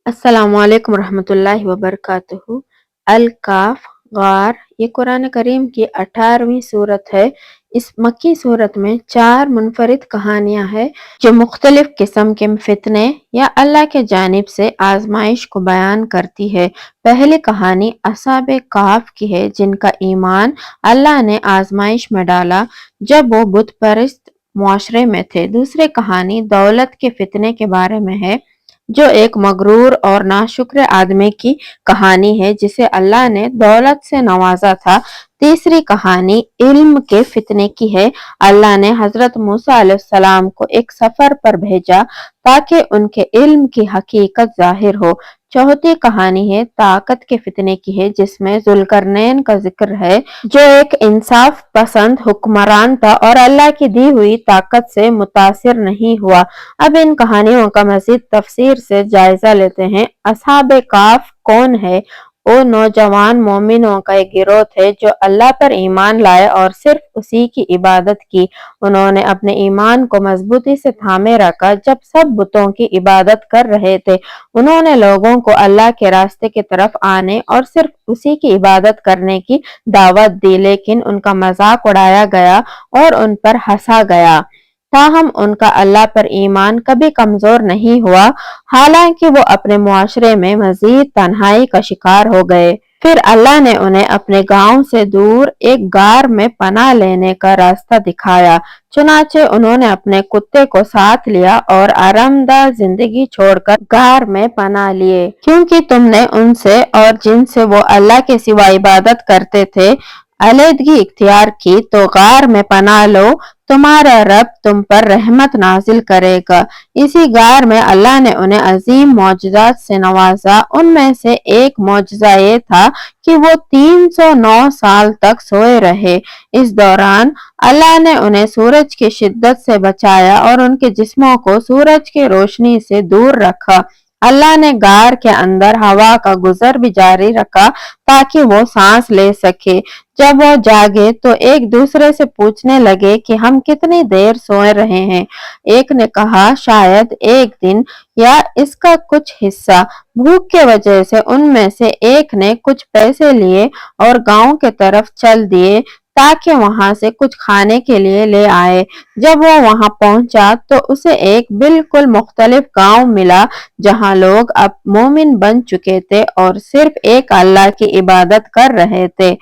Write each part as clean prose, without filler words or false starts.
अस्सलामु अलैकुम रहमतुल्लाहि व बरकातुहू। अल-काफ गार ये कुरान करीम की 18वीं सूरत है। इस मक्की सूरत में 4 मुनफरिद कहानियाँ हैं जो मुख्तलिफ किस्म के फितने या अल्लाह के जानिब से आजमाइश को बयान करती है। पहली कहानी असहाबे काफ की है जिनका ईमान अल्लाह ने आजमाइश में डाला जब वो बुत परस्त मुआशरे में थे। दूसरी कहानी दौलत के फितने के बारे में है जो एक मगरूर और नाशुक्र आदमी की कहानी है जिसे अल्लाह ने दौलत से नवाजा था। तीसरी कहानी इल्म के फितने की है। अल्लाह ने हजरत मूसा अलैहिस्सलाम को एक सफर पर भेजा ताकि उनके इल्म की हकीकत जाहिर हो। चौथी कहानी है ताकत के फितने की है जिसमें जुल्करनैन का जिक्र है जो एक इंसाफ पसंद हुक्मरान था और अल्लाह की दी हुई ताकत से मुतासिर नहीं हुआ। अब इन कहानियों का मजीद तफसीर से जायजा लेते हैं। असहाबे काफ कौन है? वो नौजवान मोमिनों का एक गिरोह थे जो अल्लाह पर ईमान लाए और सिर्फ उसी की इबादत की। उन्होंने अपने ईमान को मजबूती से थामे रखा जब सब बुतों की इबादत कर रहे थे। उन्होंने लोगों को अल्लाह के रास्ते की तरफ आने और सिर्फ उसी की इबादत करने की दावत दी, लेकिन उनका मजाक उड़ाया गया और उन पर हंसा गया। ताहम उनका अल्लाह पर ईमान कभी कमजोर नहीं हुआ, हालांकि वो अपने मुआशरे में मजीद तन्हाई का शिकार हो गए। फिर अल्लाह ने उन्हें अपने गांव से दूर एक गार में पनाह लेने का रास्ता दिखाया। चुनाचे उन्होंने अपने कुत्ते को साथ लिया और आरामदाह जिंदगी छोड़कर गार में पनाह लिए, क्योंकि तुमने उनसे और जिनसे वो अल्लाह के सिवा इबादत करते थे अलहदगी इख्तियार की, तो गार में पनाह लो, तुम्हारा रब तुम पर रहमत नाजिल करेगा। इसी गार में अल्लाह ने उन्हें अजीम मौजज़ात से नवाजा। उनमें से एक मौजज़ा ये था कि वो 309 साल तक सोए रहे। इस दौरान अल्लाह ने उन्हें सूरज की शिद्दत से बचाया और उनके जिस्मों को सूरज की रोशनी से दूर रखा। अल्लाह ने गार के अंदर हवा का गुजर भी जारी रखा ताकि वो सांस ले सके। जब वो जागे तो एक दूसरे से पूछने लगे कि हम कितनी देर सोए रहे हैं। एक ने कहा शायद एक दिन या इसका कुछ हिस्सा। भूख के वजह से उनमें से एक ने कुछ पैसे लिए और गांव के तरफ चल दिए ताकि वहां से कुछ खाने के लिए ले आए। जब वो वहां पहुंचा तो उसे एक बिल्कुल मुख्तलिफ गांव मिला जहां लोग अब मोमिन बन चुके थे और सिर्फ एक अल्लाह की इबादत कर रहे थे।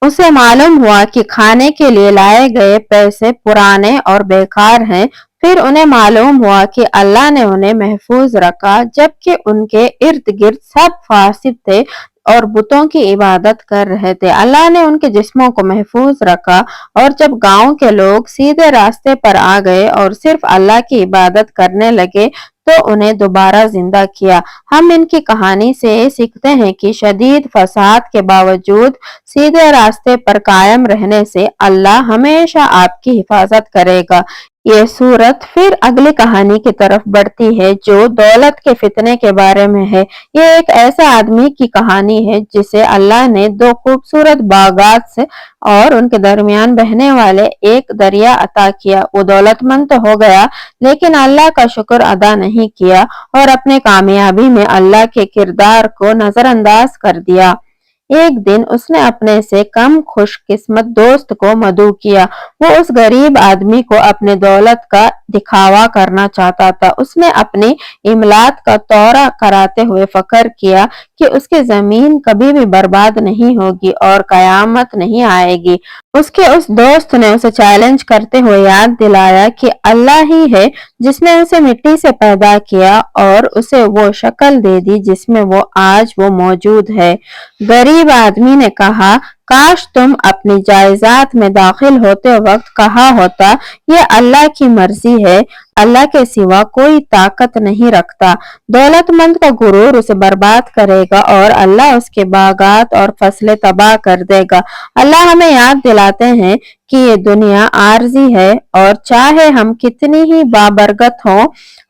उसे मालूम हुआ कि खाने के लिए लाए गए पैसे पुराने और बेकार हैं। फिर उन्हें मालूम हुआ कि अल्लाह ने उन्हें महफूज रखा जबकि उनके इर्द गिर्द सब फासिद थे और बुतों की इबादत कर रहे थे। अल्लाह ने उनके जिस्मों को महफूज रखा और जब गांव के लोग सीधे रास्ते पर आ गए और सिर्फ अल्लाह की इबादत करने लगे तो उन्हें दोबारा जिंदा किया। हम इनकी कहानी से सीखते हैं कि शदीद फसाद के बावजूद सीधे रास्ते पर कायम रहने से अल्लाह हमेशा आपकी हिफाजत करेगा। ये सूरत फिर अगली कहानी की तरफ बढ़ती है जो दौलत के फितने के बारे में है। ये एक ऐसे आदमी की कहानी है जिसे अल्लाह ने 2 खूबसूरत बागात से और उनके दरमियान बहने वाले एक दरिया अता किया। वो दौलतमंद तो हो गया लेकिन अल्लाह का शुक्र अदा नहीं किया और अपने कामयाबी में अल्लाह के किरदार को नजरअंदाज कर दिया। एक दिन उसने अपने से कम खुशकिस्मत दोस्त को मदऊ किया। वो उस गरीब आदमी को अपने दौलत का दिखावा करना चाहता था। उसने अपनी इमलात का दौरा कराते हुए फकर किया कि उसकी जमीन कभी भी बर्बाद नहीं होगी और कयामत नहीं आएगी। उसके उस दोस्त ने उसे चैलेंज करते हुए याद दिलाया कि अल्लाह ही है जिसने उसे मिट्टी से पैदा किया और उसे वो शक्ल दे दी जिसमें वो आज वो मौजूद है। गरीब आदमी ने कहा काश तुम अपनी जायदाद में दाखिल होते वक्त कहा होता ये अल्लाह की मर्जी है, अल्लाह के सिवा कोई ताकत नहीं रखता। दौलतमंद का गुरूर उसे बर्बाद करेगा और अल्लाह उसके बागात और फसलें तबाह कर देगा। अल्लाह हमें याद दिलाते हैं کہ یہ دنیا عارضی ہے اور چاہے ہم کتنی ہی بابرکت ہوں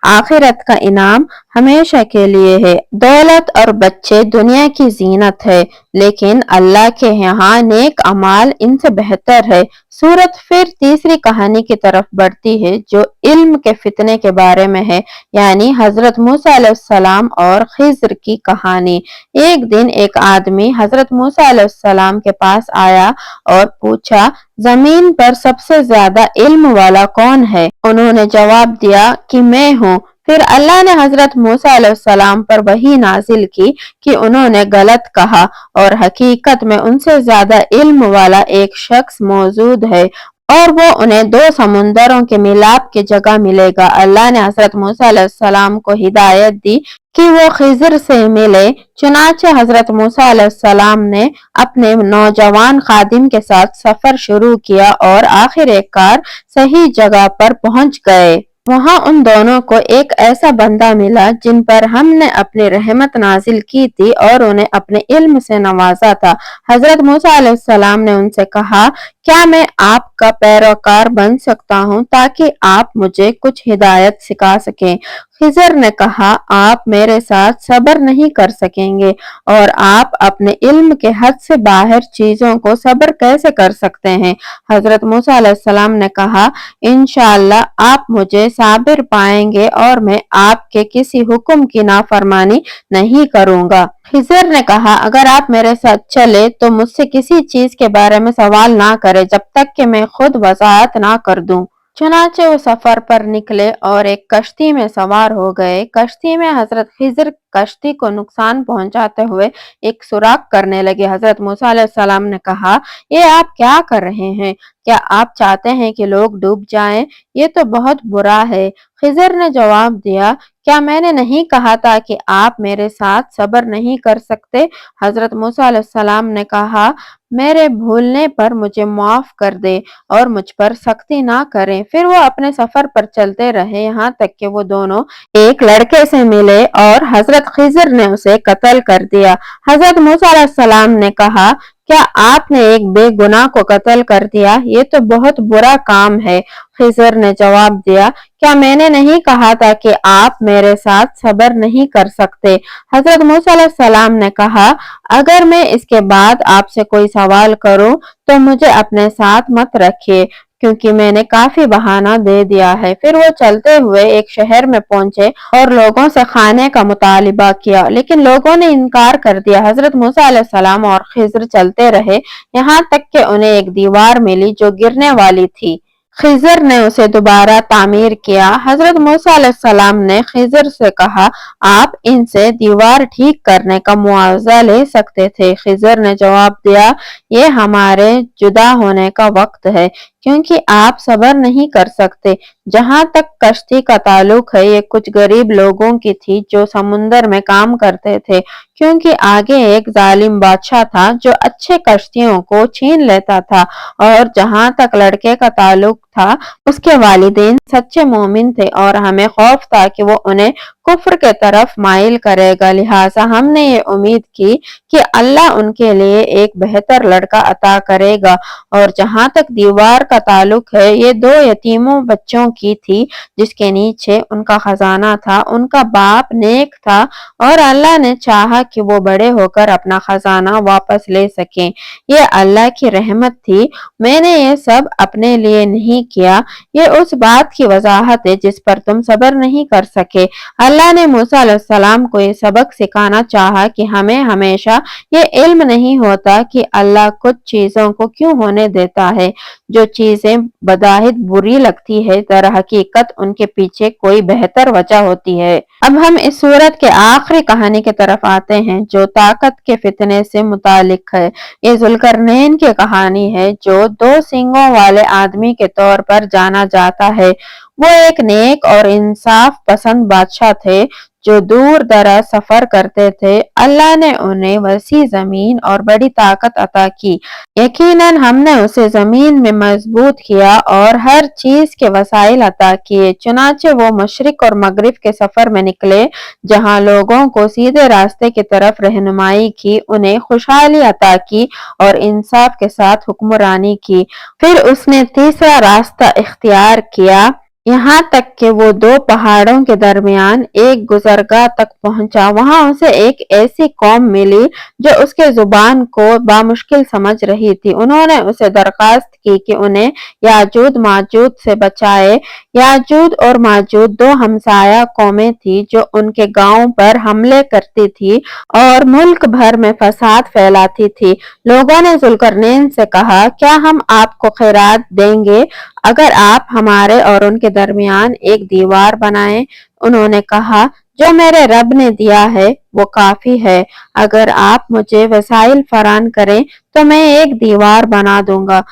آخرت کا انعام ہمیشہ کے لیے ہے۔ دولت اور بچے دنیا کی زینت ہے لیکن اللہ کے یہاں نیک اعمال ان سے بہتر ہے۔ سورت پھر تیسری کہانی کی طرف بڑھتی ہے جو علم کے فتنے کے بارے میں ہے، یعنی حضرت موسیٰ علیہ السلام اور خضر کی کہانی۔ ایک دن ایک آدمی حضرت موسیٰ علیہ السلام کے پاس آیا اور پوچھا زمین پر سب سے زیادہ علم والا کون ہے؟ انہوں نے جواب دیا کہ میں ہوں۔ پھر اللہ نے حضرت موسیٰ علیہ السلام پر وحی نازل کی کہ انہوں نے غلط کہا اور حقیقت میں ان سے زیادہ علم والا ایک شخص موجود ہے اور وہ انہیں دو سمندروں کے ملاپ کی جگہ ملے گا۔ اللہ نے حضرت موسیٰ علیہ السلام کو ہدایت دی کہ وہ خضر سے ملے، چنانچہ حضرت موسیٰ علیہ السلام نے اپنے نوجوان خادم کے ساتھ سفر شروع کیا اور آخر کار صحیح جگہ پر پہنچ گئے۔ وہاں ان دونوں کو ایک ایسا بندہ ملا جن پر ہم نے اپنی رحمت نازل کی تھی اور انہیں اپنے علم سے نوازا تھا۔ حضرت موسیٰ علیہ السلام نے ان سے کہا کیا میں آپ کا پیروکار بن سکتا ہوں تاکہ آپ مجھے کچھ ہدایت سکھا سکیں؟ خضر نے کہا آپ میرے ساتھ صبر نہیں کر سکیں گے اور آپ اپنے علم کے حد سے باہر چیزوں کو صبر کیسے کر سکتے ہیں؟ حضرت موسیٰ علیہ السلام نے کہا انشاءاللہ آپ مجھے صابر پائیں گے اور میں آپ کے کسی حکم کی نافرمانی نہیں کروں گا۔ خضر نے کہا اگر آپ میرے ساتھ چلے تو مجھ سے کسی چیز کے بارے میں سوال نہ کرے جب تک کہ میں خود وضاحت نہ کر دوں۔ چنانچہ وہ سفر پر نکلے اور ایک کشتی میں سوار ہو گئے۔ کشتی میں حضرت خضر کشتی کو نقصان پہنچاتے ہوئے ایک سوراخ کرنے لگے۔ حضرت موسیٰ علیہ السلام نے کہا یہ آپ کیا کر رہے ہیں؟ کیا آپ چاہتے ہیں کہ لوگ ڈوب جائیں؟ یہ تو بہت برا ہے۔ خضر نے جواب دیا کیا میں نے نہیں کہا تھا کہ آپ میرے ساتھ صبر نہیں کر سکتے؟ حضرت موسیٰ علیہ السلام نے کہا میرے بھولنے پر مجھے معاف کر دے اور مجھ پر سختی نہ کریں۔ پھر وہ اپنے سفر پر چلتے رہے یہاں تک کہ وہ دونوں ایک لڑکے سے ملے اور حضرت خضر نے اسے قتل کر دیا۔ حضرت موسیٰ علیہ السلام نے کہا کیا آپ نے ایک بے گناہ کو قتل کر دیا؟ یہ تو بہت برا کام ہے۔ خضر نے جواب دیا کیا میں نے نہیں کہا تھا کہ آپ میرے ساتھ صبر نہیں کر سکتے؟ حضرت موسیٰ علیہ السلام نے کہا اگر میں اس کے بعد آپ سے کوئی سوال کروں تو مجھے اپنے ساتھ مت رکھیے کیونکہ میں نے کافی بہانہ دے دیا ہے۔ پھر وہ چلتے ہوئے ایک شہر میں پہنچے اور لوگوں سے کھانے کا مطالبہ کیا لیکن لوگوں نے انکار کر دیا۔ حضرت موسیٰ علیہ السلام اور خضر چلتے رہے یہاں تک کہ انہیں ایک دیوار ملی جو گرنے والی تھی۔ خضر نے اسے دوبارہ تعمیر کیا۔ حضرت موسیٰ علیہ السلام نے خضر سے کہا آپ ان سے دیوار ٹھیک کرنے کا معاوضہ لے سکتے تھے۔ خضر نے جواب دیا یہ ہمارے جدا ہونے کا وقت ہے کیونکہ آپ صبر نہیں کر سکتے۔ جہاں تک کشتی کا تعلق ہے یہ کچھ غریب لوگوں کی تھی جو سمندر میں کام کرتے تھے کیونکہ آگے ایک ظالم بادشاہ تھا جو اچھے کشتیوں کو چھین لیتا تھا، اور جہاں تک لڑکے کا تعلق تھا اس کے والدین سچے مومن تھے اور ہمیں خوف تھا کہ وہ انہیں کفر کے طرف مائل کرے گا، لہٰذا ہم نے یہ امید کی کہ اللہ ان کے لیے ایک بہتر لڑکا عطا کرے گا۔ اور جہاں تک دیوار کا تعلق ہے یہ دو یتیموں بچوں کی تھی جس کے نیچے ان کا خزانہ تھا۔ ان کا باپ نیک تھا اور اللہ نے چاہا کہ وہ بڑے ہو کر اپنا خزانہ واپس لے سکیں۔ یہ اللہ کی رحمت تھی، میں نے یہ سب اپنے لیے نہیں کیا، یہ اس بات کی وضاحت ہے جس پر تم صبر نہیں کر سکے۔ اللہ نے موسیٰ علیہ السلام کو یہ سبق سکھانا چاہا کہ ہمیں ہمیشہ یہ علم نہیں ہوتا کہ اللہ کچھ چیزوں کو کیوں ہونے دیتا ہے۔ جو چیزیں بظاہر بری لگتی ہے در حقیقت ان کے پیچھے کوئی بہتر وجہ ہوتی ہے۔ اب ہم اس سورت کے آخری کہانی کی طرف آتے ہیں جو طاقت کے فتنے سے متعلق ہے۔ یہ ذوالقرنین کی کہانی ہے جو دو سینگوں والے آدمی کے طور پر جانا جاتا ہے۔ وہ ایک نیک اور انصاف پسند بادشاہ تھے जो दूर दराज सफर करते थे, अल्लाह ने उन्हें वसी जमीन और बड़ी ताकत अता की। यकीनन हमने उसे जमीन में मजबूत किया और हर चीज के वसाइल अता किए। चुनाचे वो मशरिक और मगरिब के सफर में निकले, जहां लोगों को सीधे रास्ते की तरफ रहनुमाई की, उन्हें खुशहाली अता की और इंसाफ के साथ हुक्मरानी की। फिर उसने तीसरा रास्ता इख्तियार किया, यहाँ तक कि वो दो पहाड़ों के दरमियान एक गुजरगाह तक पहुंचा। वहां उसे एक ऐसी कौम मिली जो उसके जुबान को बामुश्किल समझ रही थी। उन्होंने उसे दरखास्त की कि उन्हें याजूज माजूज से बचाए। याजूज और माजूज दो हमसाया कौमें थी जो उनके गांव पर हमले करती थी और मुल्क भर में फसाद फैलाती थी। लोगों ने जुल्करनैन से कहा, क्या हम आपको खैरात देंगे अगर आप हमारे और उनके दरमियान एक दीवार बनाएं? उन्होंने कहा, जो मेरे रब ने दिया है वो काफी है। अगर आप मुझे वसाइल फराहम करें तो मैं एक दीवार बना दूंगा।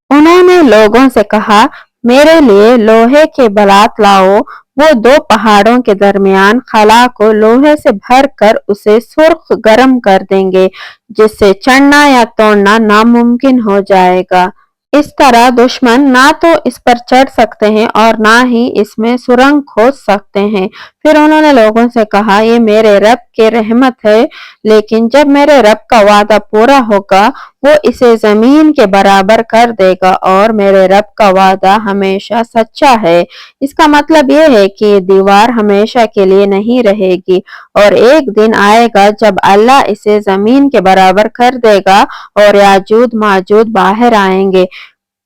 उन्होंने लोगों से कहा, मेरे लिए लोहे के बलात लाओ। वो दो पहाड़ों के दरमियान खला को लोहे से भर कर उसे सुर्ख गर्म कर देंगे, जिससे चढ़ना या तोड़ना नामुमकिन हो जाएगा। इस तरह दुश्मन ना तो इस पर चढ़ सकते हैं और ना ही इसमें सुरंग खोद सकते हैं। फिर उन्होंने लोगों से कहा, ये मेरे रब की रहमत है, लेकिन जब मेरे रब का वादा पूरा होगा वो इसे जमीन के बराबर कर देगा और मेरे रब का वादा हमेशा सच्चा है। इसका मतलब ये है कि ये दीवार हमेशा के लिए नहीं रहेगी और एक दिन आएगा जब अल्लाह इसे जमीन के बराबर कर देगा और याजूज माजूज बाहर आएंगे।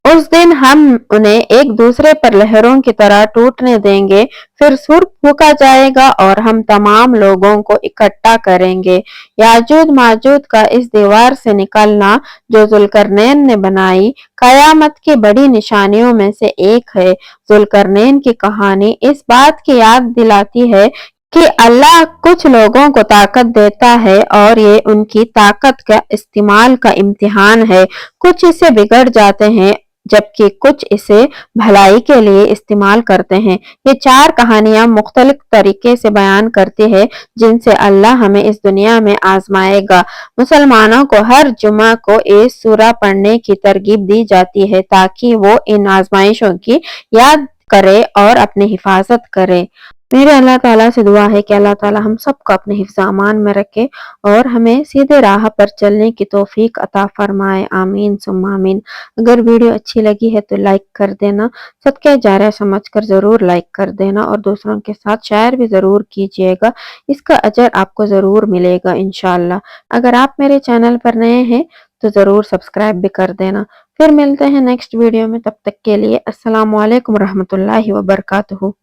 उस दिन हम उन्हें एक दूसरे पर लहरों की तरह टूटने देंगे। फिर सुर फूका जाएगा और हम तमाम लोगों को इकट्ठा करेंगे। याजूज माजूज का इस दीवार से निकलना जो जुल्करनैन ने बनाई, कयामत की बड़ी निशानियों में से एक है। जुल्करनैन की कहानी इस बात की याद दिलाती है कि अल्लाह कुछ लोगों को ताकत देता है और ये उनकी ताकत का इस्तेमाल का इम्तिहान है। कुछ इसे बिगड़ जाते हैं जबकि कुछ इसे भलाई के लिए इस्तेमाल करते हैं। ये चार कहानियां मुख्तलिफ तरीके से बयान करती है जिनसे अल्लाह हमें इस दुनिया में आजमाएगा। मुसलमानों को हर जुमा को इस सूरा पढ़ने की तरगीब दी जाती है ताकि वो इन आजमाइशों की याद करे और अपनी हिफाजत करे। मेरे अल्लाह ताला से दुआ है कि अल्लाह ताला हम सबको अपने हिफ्ज़ अमान में रखे और हमें सीधे राह पर चलने की तौफीक अता फरमाए। आमीन सुम्मा आमीन। अगर वीडियो अच्छी लगी है तो लाइक कर देना, सदके जारिया समझकर ज़रूर लाइक कर देना और दूसरों के साथ शेयर भी ज़रूर कीजिएगा। इसका अजर आपको ज़रूर मिलेगा इंशाअल्लाह। अगर आप मेरे चैनल पर नए हैं तो ज़रूर सब्सक्राइब भी कर देना। फिर मिलते हैं नेक्स्ट वीडियो में, तब तक के लिए अस्सलामु अलैकुम रहमतुल्लाहि व बरकातुहू।